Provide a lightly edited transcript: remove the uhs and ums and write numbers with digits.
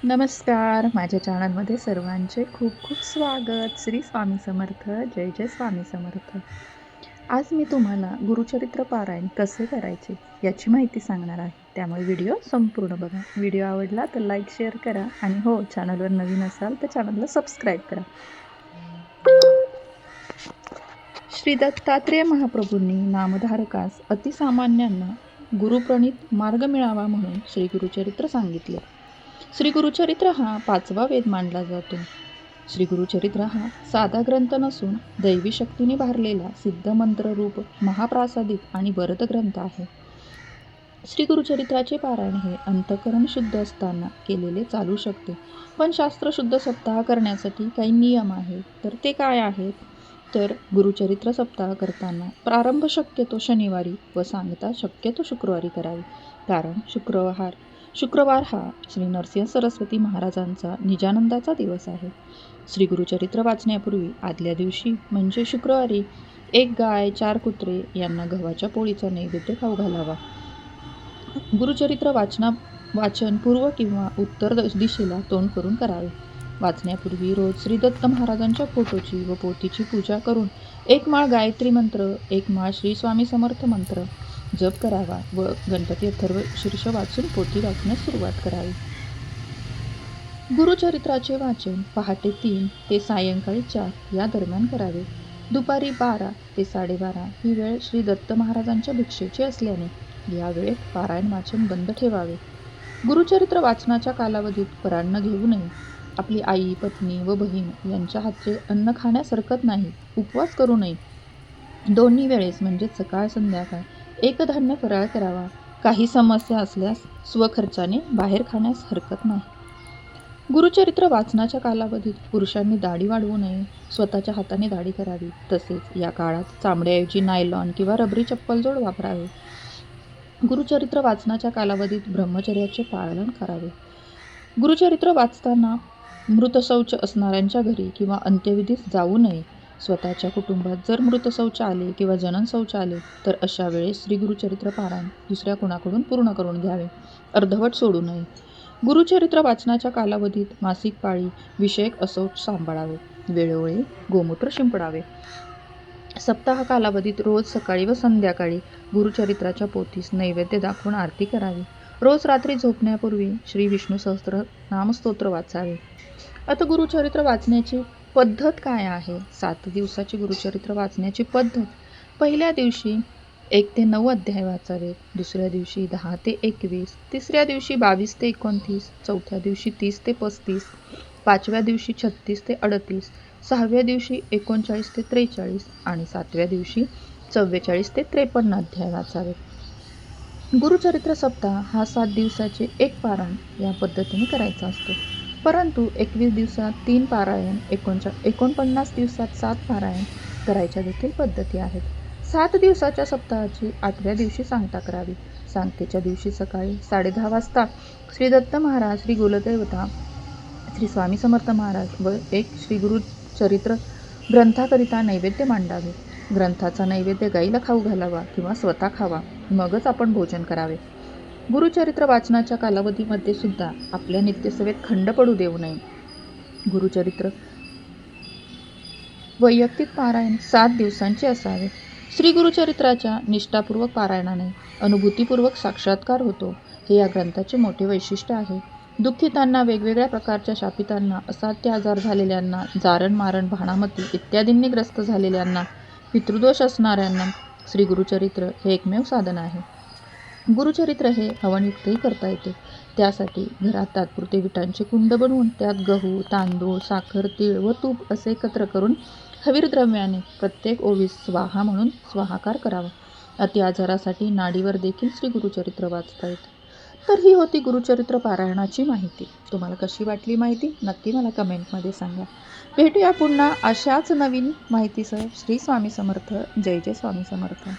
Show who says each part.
Speaker 1: नमस्कार. माझ्या चॅनलमध्ये सर्वांचे खूप खूप स्वागत. श्री स्वामी समर्थ. जय जय स्वामी समर्थ. आज मी तुम्हाला गुरुचरित्र पारायण कसे करायचे याची माहिती सांगणार आहे. त्यामुळे व्हिडिओ संपूर्ण बघा. व्हिडिओ आवडला तर लाईक शेअर करा आणि हो, चॅनलवर नवीन असाल तर चॅनलला सबस्क्राईब करा. श्री दत्तात्रेय महाप्रभूंनी नामधारकास अतिसामान्यांना गुरुप्रणीत मार्ग मिळावा म्हणून श्री गुरुचरित्र सांगितले. श्री गुरुचरित्र हा 5वा वेद मानला जातो. श्री गुरुचरित्र हा साधा ग्रंथ नसून दैवी शक्तीने भारलेला सिद्ध मंत्ररूप महाप्रासादिक आणि वरद ग्रंथ आहे. श्री गुरुचरित्राचे पारायण हे अंतःकरण शुद्ध असताना केलेले चालू शकते, पण शास्त्रशुद्ध सप्ताह करण्यासाठी काही नियम आहेत. तर ते काय आहेत? तर गुरुचरित्र सप्ताह करताना प्रारंभ शक्यतो शनिवारी व सांगता शक्यतो शुक्रवारी करावी, कारण शुक्रवार हा श्री नरसिंह सरस्वती महाराजांचा निजानंदाचा दिवस आहे. श्री गुरुचरित्र वाचण्यापूर्वी आदल्या दिवशी म्हणजे शुक्रवारी 1 गाय 4 कुत्रे यांना गव्हाच्या पोळीचा नैवेद्य खाऊ घालावा. गुरुचरित्र वाचन पूर्व किंवा उत्तर दिशेला तोंड करून करावे. वाचण्यापूर्वी रोज श्री दत्त महाराजांच्या फोटोची व पोथीची पूजा करून 1 माळ गायत्री मंत्र, 1 माळ श्री स्वामी समर्थ मंत्र जप करावा व गणपती अथर्व शीर्ष वाचून पोथी वाचण्यास सुरुवात करावी. गुरुचरित्राचे वाचन पहाटे 3 ते सायंकाळी 4 या दरम्यान करावे. दुपारी 12 ते 12:30 ही वेळ श्री दत्त महाराजांच्या भिक्षेची असल्याने या वेळेत पारायण वाचन बंद ठेवावे. गुरुचरित्र वाचनाच्या कालावधीत परान्न घेऊ नये. आपली आई, पत्नी व बहीण यांच्या हातचे अन्न खाण्यास हरकत नाही. उपवास करू नये. दोन्ही वेळेस म्हणजे सकाळ संध्याकाळ एकधान्य फराळ करावा. काही समस्या असल्यास स्वखर्चाने बाहेर खाण्यास हरकत नाही. गुरुचरित्र वाचनाच्या कालावधीत पुरुषांनी दाढी वाढवू नये. स्वतःच्या हाताने दाढी करावी. तसेच या काळात चामड्याऐवजी नायलॉन किंवा रबरी चप्पलजोड वापरावे. गुरुचरित्र वाचनाच्या कालावधीत ब्रह्मचर्याचे पालन करावे. गुरुचरित्र वाचताना मृतशौच असणाऱ्यांच्या घरी किंवा अंत्यविधीस जाऊ नये. स्वतःच्या कुटुंबात जर मृतशौच आले किंवा जननशौच आले तर अशा वेळेस श्री गुरुचरित्र पारायण दुसऱ्या कुणाकडून पूर्ण करून घ्यावे. अर्धवट सोडू नये. गुरुचरित्र वाचनाच्या कालावधीत मासिक पाळी विषयक अशौच सांभाळावे. वेळोवेळी गोमूत्र शिंपडावे. सप्ताह कालावधीत रोज सकाळी व संध्याकाळी गुरुचरित्राच्या पोथीस नैवेद्य दाखवून आरती करावी. रोज रात्री झोपण्यापूर्वी श्री विष्णू सहस्त्र नामस्तोत्र वाचावे. आता गुरुचरित्र वाचण्याची पद्धत काय आहे? 7 दिवसाची गुरुचरित्र वाचण्याची पद्धत. पहिल्या दिवशी 1 ते 9 अध्याय वाचावेत. दुसऱ्या दिवशी 10 ते 21, तिसऱ्या दिवशी 22 ते 29, चौथ्या दिवशी 30 ते 35, 5व्या दिवशी 36 ते 38, 6व्या दिवशी 39 ते 43 आणि 7व्या दिवशी 44 ते 53 अध्याय वाचावेत. गुरुचरित्र सप्ताह हा 7 दिवसाचे 1 पारायण या पद्धतीने करायचा असतो. परंतु 21 दिवसात 3 पारायण, 49 दिवसात 7 पारायण करायच्या देखील पद्धती आहेत. 7 दिवसाच्या सप्ताहाची 8व्या दिवशी सांगता करावी. सांगतेच्या दिवशी सकाळी 10:30 वाजता श्री दत्त महाराज, श्री कुलदेवता श्री स्वामी समर्थ महाराज व 1 श्री गुरुचरित्र ग्रंथाकरिता नैवेद्य मांडावे. ग्रंथाचा नैवेद्य गाईला खाऊ घालावा किंवा स्वतः खावा, मगच आपण भोजन करावे. गुरुचरित्र वाचनाच्या कालावधीमध्ये सुद्धा आपल्या नित्यसेवेत खंड पडू देऊ नये. गुरुचरित्र वैयक्तिक पारायण 7 दिवसांचे असावे. श्री गुरुचरित्राच्या निष्ठापूर्वक पारायणाने अनुभूतीपूर्वक साक्षात्कार होतो. हे या ग्रंथाचे मोठे वैशिष्ट्य आहे. दुःखितांना, वेगवेगळ्या प्रकारच्या शापितांना, असाध्य आजार झालेल्यांना, जारण मारण भाणामती इत्यादींनी ग्रस्त झालेल्यांना, पितृदोष असणाऱ्यांना श्री गुरुचरित्र हे एकमेव साधन आहे. गुरुचरित्र हे हवनयुक्तही करता येते. त्यासाठी घरात तात्पुरते विटांचे कुंड बनवून त्यात गहू, तांदूळ, साखर, तीळ व तूप असे एकत्र करून हवीर द्रव्याने प्रत्येक ओवीस स्वाहा म्हणून स्वाहाकार करावा. अति आजारासाठी नाडीवर देखील श्री गुरुचरित्र वाचता येते. तर ही होती गुरुचरित्र पारायणाची माहिती. तुम्हाला कशी वाटली माहिती नक्की मला कमेंटमध्ये सांगा. भेटूया पुन्हा अशाच नवीन माहितीसह. श्री स्वामी समर्थ. जय जय स्वामी समर्थ.